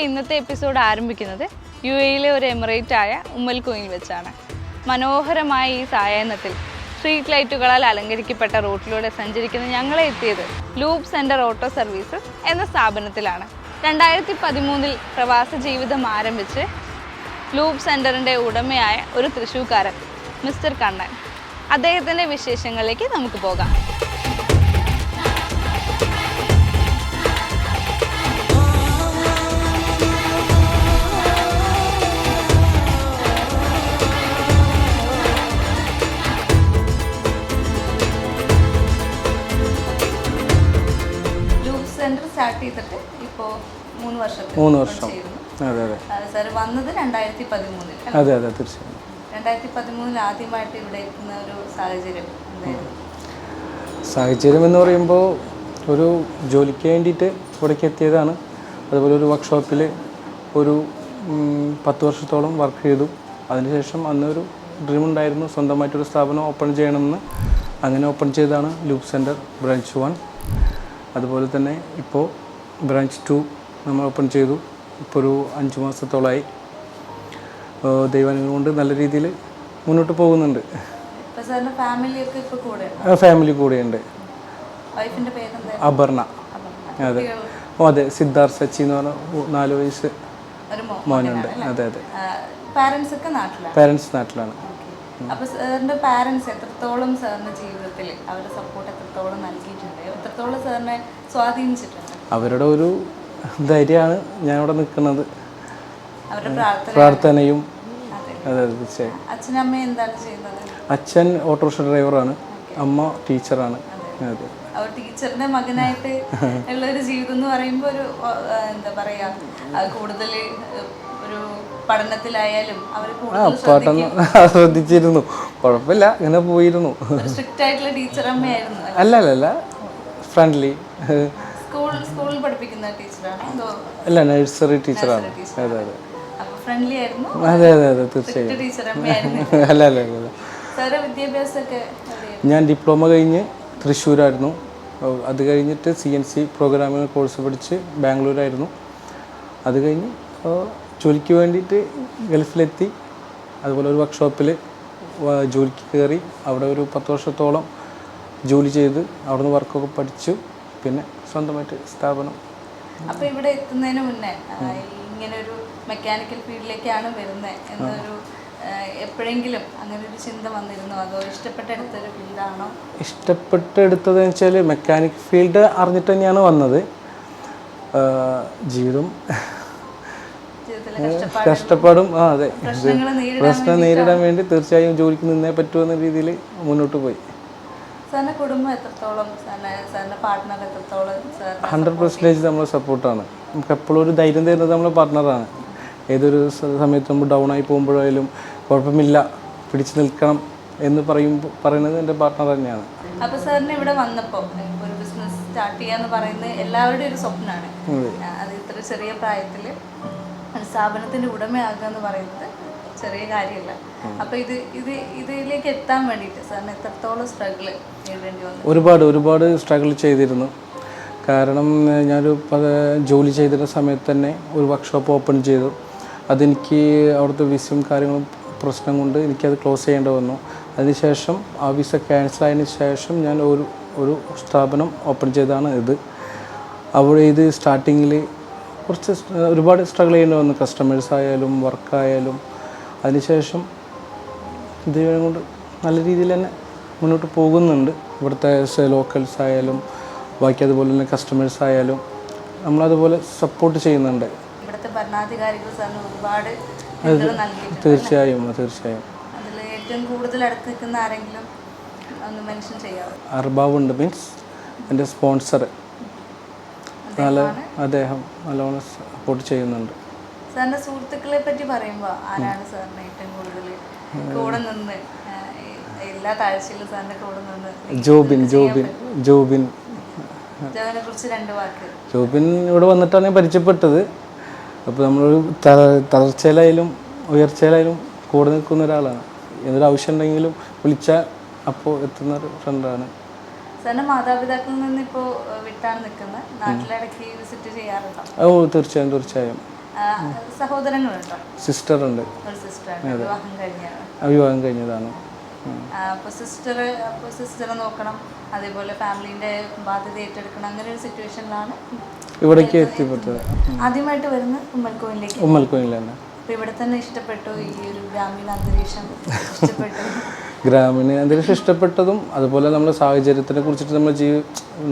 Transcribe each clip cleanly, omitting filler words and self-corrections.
ഇന്നത്തെ എപ്പിസോഡ് ആരംഭിക്കുന്നത് UAE ഒരു എമിറേറ്റ് ആയ ഉമ്മൽഖോയിൽ വെച്ചാണ്. മനോഹരമായ ഈ സായാഹ്നത്തിൽ സ്ട്രീറ്റ് ലൈറ്റുകളാൽ അലങ്കരിക്കപ്പെട്ട റൂട്ടിലൂടെ സഞ്ചരിക്കുന്ന ഞങ്ങളെ എത്തിയത് ലൂബ് സെൻറ്റർ ഓട്ടോ സർവീസസ് എന്ന സ്ഥാപനത്തിലാണ്. 2013 പ്രവാസ ജീവിതം ആരംഭിച്ച് ലൂബ് സെൻറ്ററിൻ്റെ ഉടമയായ ഒരു തൃശ്ശൂർക്കാരൻ മിസ്റ്റർ കണ്ണൻ. അദ്ദേഹത്തിൻ്റെ വിശേഷങ്ങളിലേക്ക് നമുക്ക് പോകാം. സ്റ്റാർട്ട് ചെയ്തിട്ട് ഇപ്പോൾ 3 വർഷം. അതെ അതെ സാർ വന്നത് 2013. അതെ അതെ തീർച്ചയായും. 2013 ആദ്യമായിട്ട് ഇവിടെ എത്തുന്ന ഒരു സാഹചര്യം എന്ന് പറയുമ്പോൾ ഒരു ജോലിക്ക് വേണ്ടിയിട്ട് ഇവിടേക്ക് എത്തിയതാണ്. അതുപോലെ ഒരു വർക്ക്ഷോപ്പിൽ ഒരു 10 വർഷത്തോളം വർക്ക് ചെയ്തു. അതിനുശേഷം അന്നൊരു ഡ്രീം ഉണ്ടായിരുന്നു, സ്വന്തമായിട്ടൊരു സ്ഥാപനം ഓപ്പൺ ചെയ്യണമെന്ന്. അങ്ങനെ ഓപ്പൺ ചെയ്തതാണ് ലൂബ് സെൻറ്റർ ബ്രാഞ്ച് 1. അതുപോലെ തന്നെ ഇപ്പോൾ ബ്രാഞ്ച് 2 നമ്മൾ ഓപ്പൺ ചെയ്തു. ഇപ്പോൾ ഒരു 5 മാസത്തോളമായി. ദൈവാനുഗ്രഹം കൊണ്ട് നല്ല രീതിയിൽ മുന്നോട്ട് പോകുന്നുണ്ട്. ഫാമിലി കൂടെയുണ്ട്. അപർണ. അതെ അതെ സിദ്ധാർത്ഥ് സച്ചി എന്ന് പറഞ്ഞ 4 വയസ്സ് മോനുണ്ട്. അതെ അതെ പാരൻസ് നാട്ടിലാണ്. അപ്പോൾ സാറിൻ്റെ പാരൻസ് എത്രത്തോളം സാറിൻ്റെ ജീവിതത്തിൽ അവരുടെ സപ്പോർട്ട് എത്രത്തോളം നൽകിയിട്ടുണ്ട്, എത്രത്തോളം സാറിനെ സ്വാധീനിച്ചിട്ടുണ്ട്? അവരുടെ ഒരു ധൈര്യമാണ് ഞാനിവിടെ നിൽക്കുന്നത്, പ്രാർത്ഥനയും. അതെ തീർച്ചയായും. അച്ഛനും അമ്മയും എന്താണ് ചെയ്യുന്നത്? അച്ഛൻ ഓട്ടോറിക്ഷ ഡ്രൈവറാണ്, അമ്മ ടീച്ചറാണ്. അതെ. അവർ ടീച്ചറിൻ്റെ മകനായിട്ട് ഉള്ള ഒരു ജീവിതം എന്ന് പറയുമ്പോൾ ഒരു എന്താ പറയുക, കൂടുതൽ ഒരു പഠനത്തിലായാലും അവർ പഠനം ശ്രദ്ധിച്ചിരുന്നു. കുഴപ്പമില്ല, ഇങ്ങനെ പോയിരുന്നു. സ്ട്രിക്റ്റ് ആയിട്ടുള്ള ടീച്ചർ അമ്മയായിരുന്നു? അല്ല ഫ്രണ്ട്ലി. സ്കൂളിൽ പഠിപ്പിക്കുന്ന ടീച്ചറാണ്? അല്ല, നഴ്സറി ടീച്ചറാണ്. അതെ അതെ ഫ്രണ്ട്ലി ആയിരുന്നു. അതെ അതെ അതെ തീർച്ചയായും. അല്ല വിദ്യാഭ്യാസമൊക്കെ ഞാൻ ഡിപ്ലോമ കഴിഞ്ഞ് തൃശ്ശൂരായിരുന്നു. അത് കഴിഞ്ഞിട്ട് CNC പ്രോഗ്രാമിംഗ് കോഴ്സ് പഠിച്ച് ബാംഗ്ലൂരായിരുന്നു. അത് കഴിഞ്ഞ് ജോലിക്ക് വേണ്ടിയിട്ട് ഗൾഫിലെത്തി. അതുപോലെ ഒരു വർക്ക്ഷോപ്പിൽ ജോലിക്ക് കയറി. അവിടെ ഒരു 10 വർഷത്തോളം ജോലി ചെയ്ത് അവിടുന്ന് വർക്കൊക്കെ പഠിച്ചു. പിന്നെ സ്വന്തമായിട്ട് സ്ഥാപനം. അപ്പോൾ ഇവിടെ എത്തുന്നതിന് മുന്നേ ഇങ്ങനെ ഒരു മെക്കാനിക്കൽ ഫീൽഡിലേക്കാണ് വരുന്നത് എന്നൊരു എപ്പോഴെങ്കിലും അങ്ങനെ ഒരു ചിന്ത വന്നിരുന്നോ, അതോ ഇഷ്ടപ്പെട്ടെടുത്തൊരു ഫീൽഡാണോ? ഇഷ്ടപ്പെട്ടെടുത്തതെന്ന് വെച്ചാൽ മെക്കാനിക് ഫീൽഡ് അറിഞ്ഞിട്ട് തന്നെയാണ് വന്നത്. ജീവിതം കഷ്ടപ്പാടും അതെ പ്രശ്നം നേരിടാൻ വേണ്ടി തീർച്ചയായും ജോലിക്ക് നിന്നേ പറ്റുമെന്ന രീതിയിൽ മുന്നോട്ട് പോയി. 100% നമ്മൾ സപ്പോർട്ടാണ്. നമുക്ക് എപ്പോഴും ഒരു ധൈര്യം തരുന്നത് നമ്മളെ പാർട്ട്ണറാണ്. ഏതൊരു സമയത്ത് നമ്മൾ ഡൗൺ ആയി പോകുമ്പോഴായാലും കുഴപ്പമില്ല, പിടിച്ചു നിൽക്കണം എന്ന് പറയുന്നത് എൻ്റെ പാർട്ട്ണർ തന്നെയാണ്. അപ്പോൾ സാറിന് ഇവിടെ വന്നപ്പോൾ ഒരു ബിസിനസ് സ്റ്റാർട്ട് ചെയ്യാന്ന് പറയുന്നത് എല്ലാവരുടെയും ഒരു സ്വപ്നമാണ്. അത് ഇത്ര ചെറിയ പ്രായത്തിൽ സ്ഥാപനത്തിൻ്റെ ഉടമയാകുക എന്ന് പറയുന്നത് ചെറിയ കാര്യമല്ല. അപ്പോൾ ഇതിലേക്ക് എത്താൻ വേണ്ടിയിട്ട് സാറിന് എത്രത്തോളം സ്ട്രഗിൾ ചെയ്യേണ്ടി വന്നു? ഒരുപാട് സ്ട്രഗിൾ ചെയ്തിരുന്നു. കാരണം ഞാനൊരു ജോലി ചെയ്തിരുന്ന സമയത്ത് തന്നെ ഒരു വർക്ക്ഷോപ്പ് ഓപ്പൺ ചെയ്തു. അതെനിക്ക് അവിടുത്തെ വിസയും കാര്യങ്ങളും പ്രശ്നം കൊണ്ട് എനിക്കത് ക്ലോസ് ചെയ്യേണ്ടി വന്നു. അതിനുശേഷം ആ വിസ ക്യാൻസലായതിനു ശേഷം ഞാൻ ഒരു സ്ഥാപനം ഓപ്പൺ ചെയ്തതാണ് ഇത്. അവിടെ ഇത് സ്റ്റാർട്ടിങ്ങിൽ ഒരുപാട് സ്ട്രഗിൾ ചെയ്യേണ്ടി വന്നു, കസ്റ്റമേഴ്സ് ആയാലും വർക്കായാലും. അതിനുശേഷം ദൈവം കൊണ്ട് നല്ല രീതിയിൽ തന്നെ മുന്നോട്ട് പോകുന്നുണ്ട്. ഇവിടുത്തെ ലോക്കൽസ് ആയാലും ബാക്കി അതുപോലെ തന്നെ കസ്റ്റമേഴ്സ് ആയാലും നമ്മളതുപോലെ സപ്പോർട്ട് ചെയ്യുന്നുണ്ട്. ഇവിടുത്തെ ഭരണാധികാരികൾ ഒരുപാട് തീർച്ചയായും. അതിൽ ഏറ്റവും കൂടുതൽ അടുത്ത് നിൽക്കുന്ന ആരെങ്കിലും ഒന്ന് മെൻഷൻ ചെയ്യാമോ? അർബാബ് ഉണ്ട്, മീൻസ് എൻ്റെ സ്പോൺസർ. അദ്ദേഹം നല്ലോണം സപ്പോർട്ട് ചെയ്യുന്നുണ്ട്. സാറിൻ്റെ സുഹൃത്തുക്കളെ പറ്റി പറയുമ്പോൾ ആരാണ് സാറിന് ഏറ്റവും കൂടുതൽ കൂടെ നിന്ന് എല്ലാ താഴ്ചയിലും സാറിൻ്റെ കൂടെ നിന്ന്? ജോബിൻ കുറിച്ച് 2 വാക്ക്. ജോബിൻ ഇവിടെ വന്നിട്ടാണ് ഞാൻ പരിചയപ്പെട്ടത്. അപ്പോൾ നമ്മളൊരു തളർച്ചയിലായാലും ഉയർച്ചയിലായാലും കൂടെ നിൽക്കുന്ന ഒരാളാണ്. എന്തൊരു ആവശ്യം ഉണ്ടെങ്കിലും വിളിച്ചാൽ അപ്പോൾ എത്തുന്ന ഒരു ഫ്രണ്ടാണ്. സാറിൻ്റെ മാതാപിതാക്കളിൽ നിന്ന് ഇപ്പോൾ വിട്ടാണ് നിൽക്കുന്നത്, നാട്ടിലിടയ്ക്ക് വിസിറ്റ് ചെയ്യാറുണ്ടോ? തീർച്ചയായും. സഹോദരങ്ങളുണ്ടോ? സിസ്റ്റർ ഉണ്ട്. ഒരു സിസ്റ്ററാണ്. വിവാഹം കഴിഞ്ഞാണ്? വിവാഹം കഴിഞ്ഞതാണ്. അപ്പോൾ സിസ്റ്ററെ നോക്കണം, അതേപോലെ ഫാമിലീൻ്റെ ബാധ്യത ഏറ്റെടുക്കണം, അങ്ങനെ ഒരു സിറ്റുവേഷനിലാണ് ഇവിടേക്ക് എത്തിപ്പെട്ടത്. ആദ്യമായിട്ട് വരുന്ന ഉമ്മൽക്കോയിലേക്ക്. ഉമ്മൽക്കോയിലാണ്. അപ്പോൾ ഇവിടെ തന്നെ ഇഷ്ടപ്പെട്ടു, ഈ ഒരു ഗ്രാമീണ അന്തരീക്ഷം ഇഷ്ടപ്പെട്ടു? ഗ്രാമീണ അന്തരീക്ഷം ഇഷ്ടപ്പെട്ടതും അതുപോലെ നമ്മുടെ സാഹചര്യത്തിനെ കുറിച്ചിട്ട് നമ്മൾ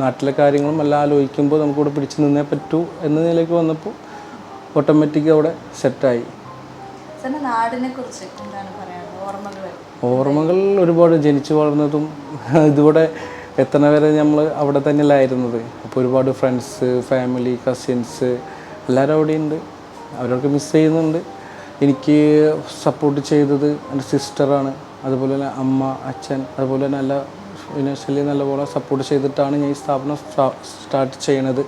നാട്ടിലെ കാര്യങ്ങളും എല്ലാം ആലോചിക്കുമ്പോൾ നമുക്കിവിടെ പിടിച്ചു നിന്നേ പറ്റൂ എന്ന നിലയ്ക്ക് വന്നപ്പോൾ ഓട്ടോമാറ്റിക് അവിടെ സെറ്റായി. സാറിൻ്റെ നാടിനെ കുറിച്ച് എന്താണ് പറയാനുള്ളത്? ഓർമ്മകൾ ഒരുപാട്. ജനിച്ചു വളർന്നതും ഇതിവിടെ എത്തണ വരെ നമ്മൾ അവിടെ തന്നെയല്ലായിരുന്നത്. അപ്പോൾ ഒരുപാട് ഫ്രണ്ട്സ്, ഫാമിലി, കസിൻസ് എല്ലാവരും അവിടെയുണ്ട്. അവരൊക്കെ മിസ് ചെയ്യുന്നുണ്ട്. എനിക്ക് സപ്പോർട്ട് ചെയ്തത് എൻ്റെ സിസ്റ്ററാണ്. അതുപോലെ തന്നെ അമ്മ, അച്ഛൻ, അതുപോലെ തന്നെ എല്ലാ ഫിനാൻഷ്യലി നല്ലപോലെ സപ്പോർട്ട് ചെയ്തിട്ടാണ് ഞാൻ ഈ സ്ഥാപനം സ്റ്റാർട്ട് ചെയ്യണത്.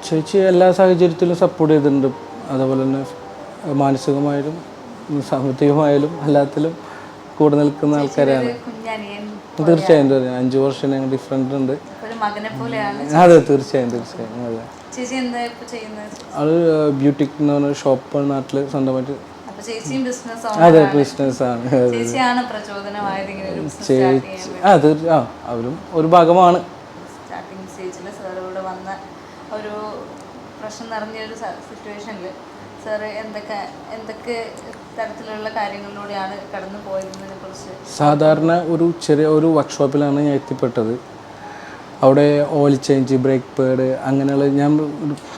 ചേച്ചി എല്ലാ സാഹചര്യത്തിലും സപ്പോർട്ട് ചെയ്തിട്ടുണ്ട്. അതുപോലെ തന്നെ മാനസികമായാലും സാമ്പത്തികമായാലും എല്ലാത്തിലും കൂടെ നിൽക്കുന്ന ആൾക്കാരാണ്. തീർച്ചയായും 5 വർഷം ഞങ്ങൾ ഡിഫറൻറ്റ് ഉണ്ട്. അതെ, തീർച്ചയായും. അതെ, അത് ബ്യൂട്ടിക് എന്ന് പറഞ്ഞ ഷോപ്പ് നാട്ടിൽ സ്വന്തമായിട്ട്. അതെ, ബിസിനസ്സാണ്. ചേച്ചി അവരും ഒരു ഭാഗമാണ്. സ്റ്റാർട്ടിങ് സ്റ്റേജിൽ സാർ ഇവിടെ വന്ന ഒരു പ്രശ്നം നിറഞ്ഞൊരു സിറ്റുവേഷനിൽ സാറ് എന്തൊക്കെ തരത്തിലുള്ള കാര്യങ്ങളിലൂടെയാണ് കടന്നു പോയതിനെ കുറിച്ച്? സാധാരണ ഒരു ചെറിയ വർക്ക്ഷോപ്പിലാണ് ഞാൻ എത്തിപ്പെട്ടത്. അവിടെ ഓയിൽ ചേഞ്ച്, ബ്രേക്ക് പേഡ്, അങ്ങനെയുള്ള ഞാൻ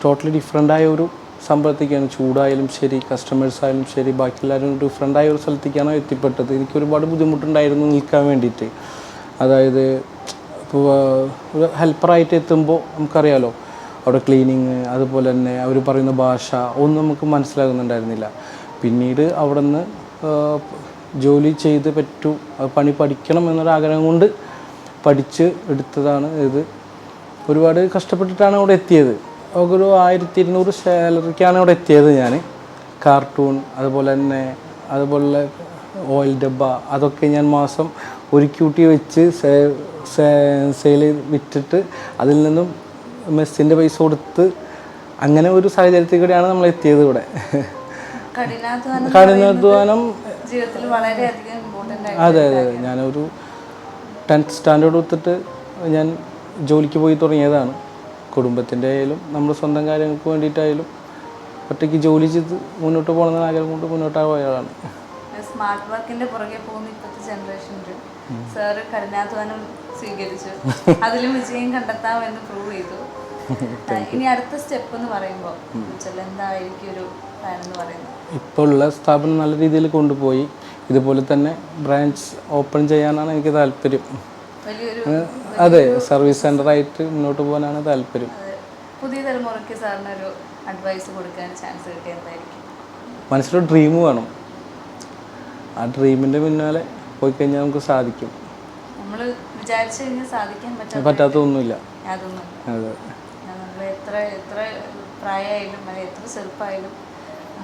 ടോട്ടലി ഡിഫറെൻ്റായ ഒരു സംഭവത്തേക്കാണ്. ചൂടായാലും ശരി, കസ്റ്റമേഴ്സ് ആയാലും ശരി, ബാക്കി എല്ലാവരും ഡിഫറെൻ്റായ ഒരു സ്ഥലത്തേക്കാണ് എത്തിപ്പെട്ടത്. എനിക്ക് ഒരുപാട് ബുദ്ധിമുട്ടുണ്ടായിരുന്നു നിൽക്കാൻ വേണ്ടിയിട്ട്. അതായത് ഇപ്പോൾ ഒരു ഹെൽപ്പറായിട്ട് എത്തുമ്പോൾ നമുക്കറിയാലോ, അവിടെ ക്ലീനിങ്, അതുപോലെ തന്നെ അവർ പറയുന്ന ഭാഷ ഒന്നും നമുക്ക് മനസ്സിലാകുന്നുണ്ടായിരുന്നില്ല. പിന്നീട് അവിടെ നിന്ന് ജോലി ചെയ്ത് പറ്റൂ, പണി പഠിക്കണം എന്നൊരാഗ്രഹം കൊണ്ട് പഠിച്ച് എടുത്തതാണ് ഇത്. ഒരുപാട് കഷ്ടപ്പെട്ടിട്ടാണ് അവിടെ എത്തിയത്. ഒരു 1200 സാലറിക്കാണ് അവിടെ എത്തിയത് ഞാൻ. കാർട്ടൂൺ, അതുപോലെ ഓയിൽ ഡബ്ബ, അതൊക്കെ ഞാൻ മാസം ഒരു ക്യൂട്ടി വെച്ച് സെയിൽ വിറ്റിട്ട് അതിൽ നിന്നും മെസ്സിൻ്റെ പൈസ കൊടുത്ത് അങ്ങനെ ഒരു സാഹചര്യത്തിൽ കൂടെയാണ് നമ്മൾ എത്തിയത് ഇവിടെ. കഠിനാധ്വാനം ജീവിതത്തിൽ വളരെയധികം ഇമ്പോർട്ടൻ്റ്. അതെ. ഞാനൊരു 10th സ്റ്റാൻഡേർഡ് തൊട്ടിട്ട് ഞാൻ ജോലിക്ക് പോയി തുടങ്ങിയതാണ്. കുടുംബത്തിൻ്റെ ആയാലും നമ്മുടെ സ്വന്തം കാര്യങ്ങൾക്ക് വേണ്ടിയിട്ടായാലും ഒറ്റയ്ക്ക് ജോലി ചെയ്ത് മുന്നോട്ട് പോകണമെന്ന് ആഗ്രഹം കൊണ്ട് മുന്നോട്ട് പോയതാണ്. സ്മാർട്ട് വർക്കിൻ്റെ പുറകെ പോകുന്ന ഇപ്പോഴത്തെ ജനറേഷനിൽ സാറ് കഠിനാധ്വാനം സ്വീകരിച്ചു, അതിലും വിജയം കണ്ടെത്താമെന്ന് പ്രൂവ് ചെയ്തു. ഇനി അടുത്ത സ്റ്റെപ്പ് എന്ന് പറയുമ്പോൾ എന്തായിരിക്കും ഒരു പ്ലാൻ എന്ന് പറയുന്നത്? ഇപ്പോൾ ഉള്ള സ്ഥാപനം നല്ല രീതിയിൽ കൊണ്ടുപോയി ഇതുപോലെ തന്നെ ബ്രാഞ്ച് ഓപ്പൺ ചെയ്യാനാണ് എനിക്ക് താല്പര്യം. അതെ, സർവീസ് സെൻ്ററായിട്ട് മുന്നോട്ട് പോകാനാണ് താല്പര്യം. പുതിയ തലമുറയ്ക്ക് സാറിനൊരു അഡ്വൈസ് കൊടുക്കാൻ ചാൻസ് കിട്ടിയ എന്തായിരിക്കും? മനസ്സിലൊരു ഡ്രീം വേണം. ആ ഡ്രീമിൻ്റെ പിന്നാലെ പോയി കഴിഞ്ഞാൽ നമുക്ക് സാധിക്കും. നമ്മൾ വിചാരിച്ചു കഴിഞ്ഞാൽ സാധിക്കാൻ പറ്റാത്തൊന്നുമില്ല. അതെ, നമ്മൾ എത്ര പ്രായമായാലും എത്ര ചെറുപ്പമായാലും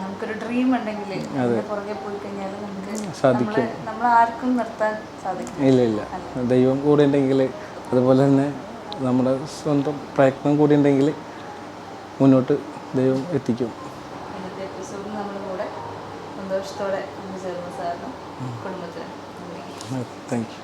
നമുക്കൊരു ഡ്രീം ഉണ്ടെങ്കിൽ പുറകെ പോയി കഴിഞ്ഞാൽ നമുക്ക് സാധിക്കും. നമ്മൾ ആർക്കും നിർത്താൻ സാധിക്കും. ഇല്ല. ദൈവം കൂടെ ഉണ്ടെങ്കിൽ, അതുപോലെ തന്നെ നമ്മുടെ സ്വന്തം പ്രയത്നം കൂടി ഉണ്ടെങ്കിൽ മുന്നോട്ട് ദൈവം എത്തിക്കും. ഇന്നത്തെ എപ്പിസോഡിൽ നമ്മുടെ കൂടെ സന്തോഷത്തോടെ ചേർന്ന സാറിനും കുടുംബത്തിനും താങ്ക് യു.